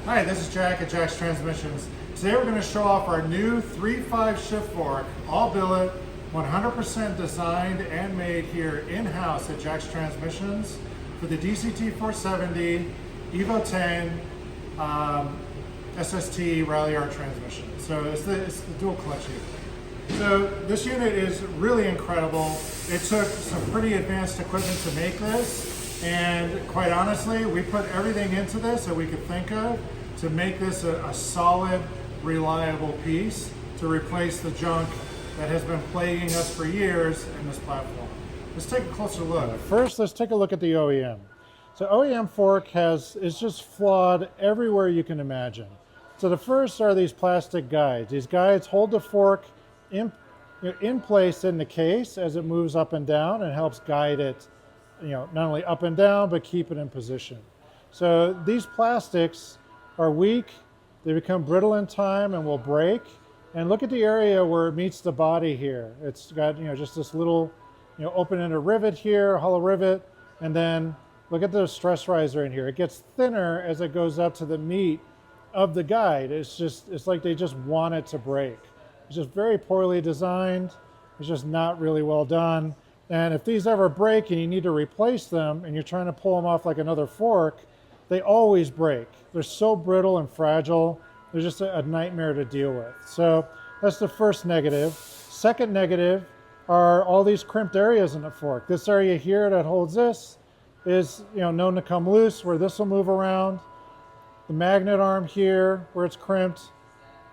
Hi, this is Jack at Jack's Transmissions. Today we're going to show off our new 3.5 shift fork, all billet, 100% designed and made here in-house at Jack's Transmissions for the DCT470, EVO 10, SST Ralliart transmission. So it's the dual clutch unit. So this unit is really incredible. It took some pretty advanced equipment to make this, and quite honestly, we put everything into this that we could think of to make this a solid, reliable piece to replace the junk that has been plaguing us for years in this platform. Let's take a closer look. First, let's take a look at the OEM. So OEM fork is just flawed everywhere you can imagine. So the first are these plastic guides. These guides hold the fork in place in the case as it moves up and down and helps guide it, not only up and down, but keep it in position. So these plastics are weak, they become brittle in time and will break. And look at the area where it meets the body here. It's got just this little open-ended rivet here, hollow rivet, and then look at the stress riser in here. It gets thinner as it goes up to the meat of the guide. It's like they just want it to break. It's just very poorly designed. It's just not really well done. And if these ever break and you need to replace them and you're trying to pull them off like another fork, they always break. They're so brittle and fragile. They're just a nightmare to deal with. So that's the first negative. Second negative are all these crimped areas in the fork. This area here that holds this is known to come loose, where this will move around. The magnet arm here, where it's crimped,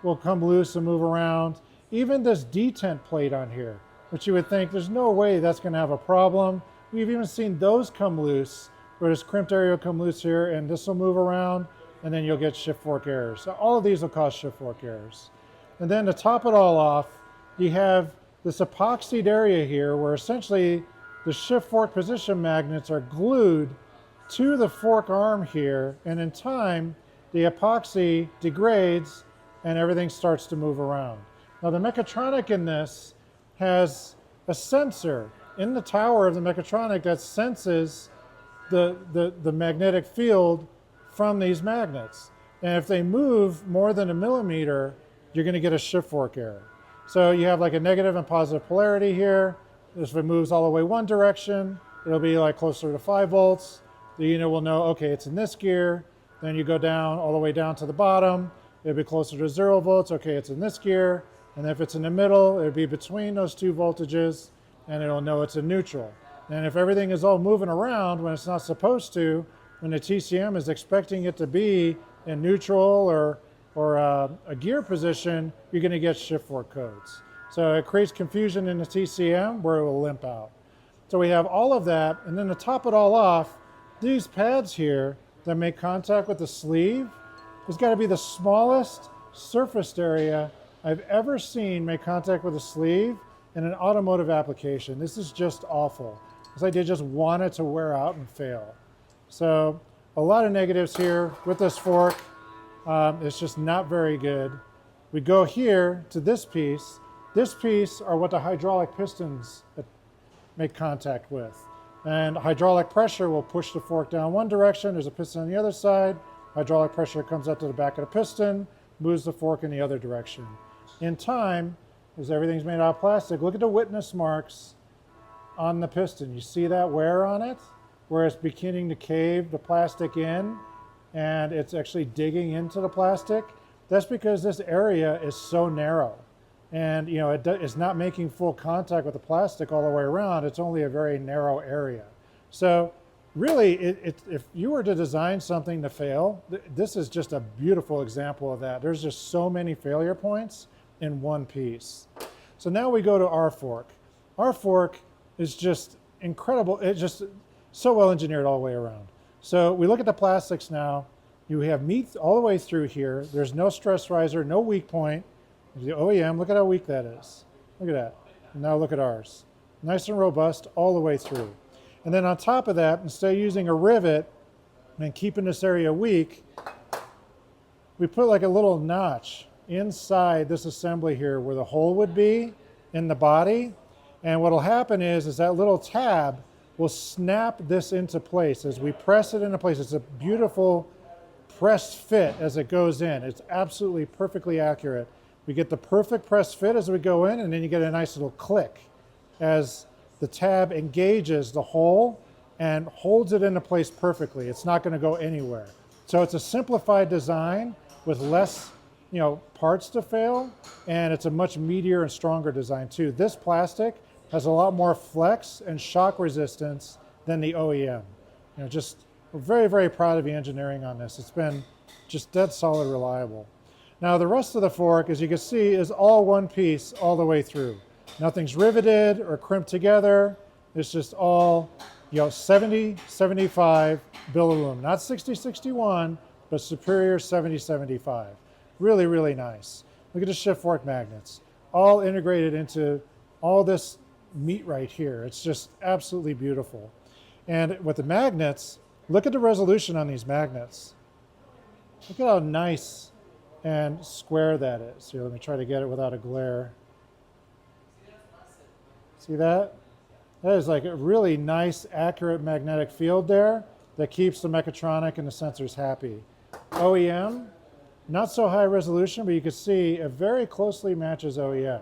will come loose and move around. Even this detent plate on here, which you would think there's no way that's going to have a problem. We've even seen those come loose, where this crimped area will come loose here, and this will move around, and then you'll get shift fork errors. So all of these will cause shift fork errors. And then to top it all off, you have this epoxied area here where essentially the shift fork position magnets are glued to the fork arm here, and in time, the epoxy degrades and everything starts to move around. Now the mechatronic in this has a sensor in the tower of the mechatronic that senses the magnetic field from these magnets. And if they move more than 1 millimeter, you're going to get a shift fork error. So you have like a negative and positive polarity here. If it moves all the way one direction, it'll be like closer to 5 volts. The unit will know, okay, it's in this gear. Then you go down all the way down to the bottom, it'll be closer to 0 volts. Okay, it's in this gear. And if it's in the middle, it'll be between those two voltages, and it'll know it's in neutral. And if everything is all moving around when it's not supposed to, when the TCM is expecting it to be in neutral or a gear position, you're going to get shift fork codes. So it creates confusion in the TCM where it will limp out. So we have all of that, and then to top it all off, these pads here that make contact with the sleeve, has got to be the smallest surfaced area I've ever seen make contact with a sleeve in an automotive application. This is just awful. It's like they just want it to wear out and fail. So a lot of negatives here with this fork. It's just not very good. We go here to this piece. This piece are what the hydraulic pistons make contact with. And hydraulic pressure will push the fork down one direction. There's a piston on the other side. Hydraulic pressure comes up to the back of the piston, moves the fork in the other direction. In time, as everything's made out of plastic, look at the witness marks on the piston. You see that wear on it, where it's beginning to cave the plastic in, and it's actually digging into the plastic. That's because this area is so narrow, and it's not making full contact with the plastic all the way around. It's only a very narrow area. So really, if you were to design something to fail, this is just a beautiful example of that. There's just so many failure points in one piece. So now we go to our fork. Our fork is just incredible. It's just so well engineered all the way around. So we look at the plastics now. You have meat all the way through here. There's no stress riser, no weak point. The OEM, look at how weak that is. Look at that. And now look at ours. Nice and robust all the way through. And then on top of that, instead of using a rivet and keeping this area weak, we put like a little notch inside this assembly here where the hole would be in the body. And what will happen is that little tab will snap this into place as we press it into place. It's a beautiful pressed fit as it goes in. It's absolutely perfectly accurate. We get the perfect pressed fit as we go in, and then you get a nice little click as the tab engages the hole and holds it into place perfectly. It's not going to go anywhere. So it's a simplified design with less, parts to fail, and it's a much meatier and stronger design too. This plastic has a lot more flex and shock resistance than the OEM. We're very, very proud of the engineering on this. It's been just dead solid reliable. Now the rest of the fork, as you can see, is all one piece all the way through. Nothing's riveted or crimped together. It's just all 70-75 billet, not 60-61, but superior 70-75. Really, really nice. Look at the shift fork magnets, all integrated into all this meat right here. It's just absolutely beautiful. And with the magnets, look at the resolution on these magnets. Look at how nice and square that is. Here, let me try to get it without a glare. See that? That is like a really nice, accurate magnetic field there that keeps the mechatronic and the sensors happy. OEM, not so high resolution, but you can see it very closely matches OEM.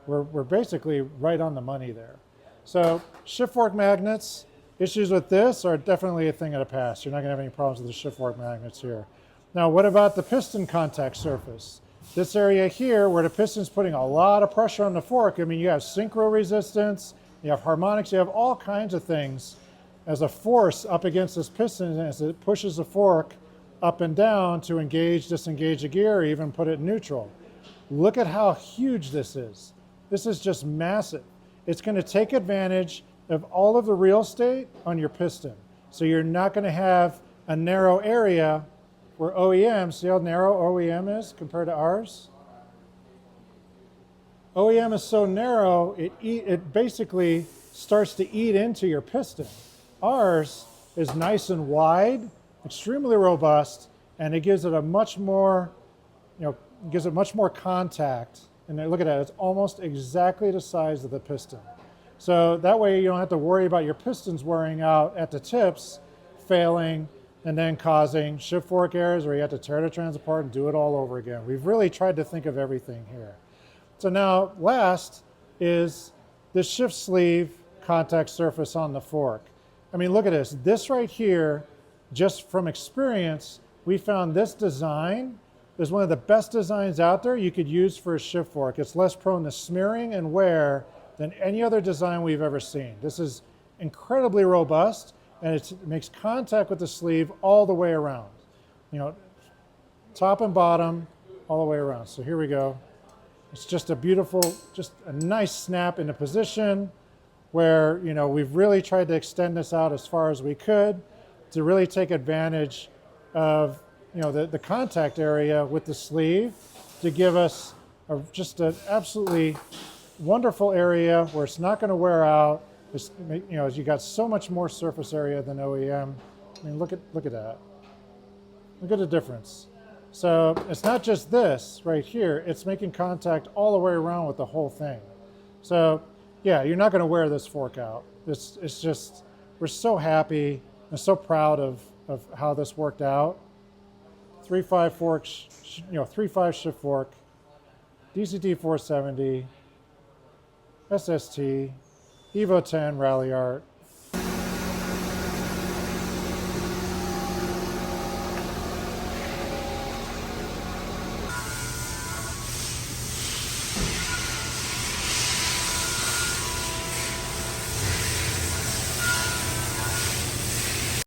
We're basically right on the money there. So shift fork magnets, issues with this are definitely a thing of the past. You're not going to have any problems with the shift fork magnets here. Now, what about the piston contact surface? This area here, where the piston's putting a lot of pressure on the fork, I mean, you have synchro resistance, you have harmonics, you have all kinds of things as a force up against this piston as it pushes the fork up and down to engage, disengage a gear, or even put it in neutral. Look at how huge this is. This is just massive. It's going to take advantage of all of the real estate on your piston. So you're not going to have a narrow area where OEM, see how narrow OEM is compared to ours? OEM is so narrow, it basically starts to eat into your piston. Ours is nice and wide, extremely robust, and it gives it a much more, gives it much more contact. And look at that, it's almost exactly the size of the piston. So that way you don't have to worry about your pistons wearing out at the tips, failing, and then causing shift fork errors where you have to tear the trans apart and do it all over again. We've really tried to think of everything here. So now last is the shift sleeve contact surface on the fork. I mean, look at this. This right here, just from experience, we found this design is one of the best designs out there you could use for a shift fork. It's less prone to smearing and wear than any other design we've ever seen. This is incredibly robust, and it makes contact with the sleeve all the way around. Top and bottom, all the way around. So here we go. It's just a beautiful, just a nice snap into position where, we've really tried to extend this out as far as we could to really take advantage of, the contact area with the sleeve to give us just an absolutely wonderful area where it's not going to wear out. It's, as you got so much more surface area than OEM. I mean, look at that. Look at the difference. So it's not just this right here, it's making contact all the way around with the whole thing. So yeah, you're not going to wear this fork out. It's just, we're so happy and so proud of how this worked out. 3.5 fork, 3.5 shift fork, DCT470, SST, EVO 10 Ralliart,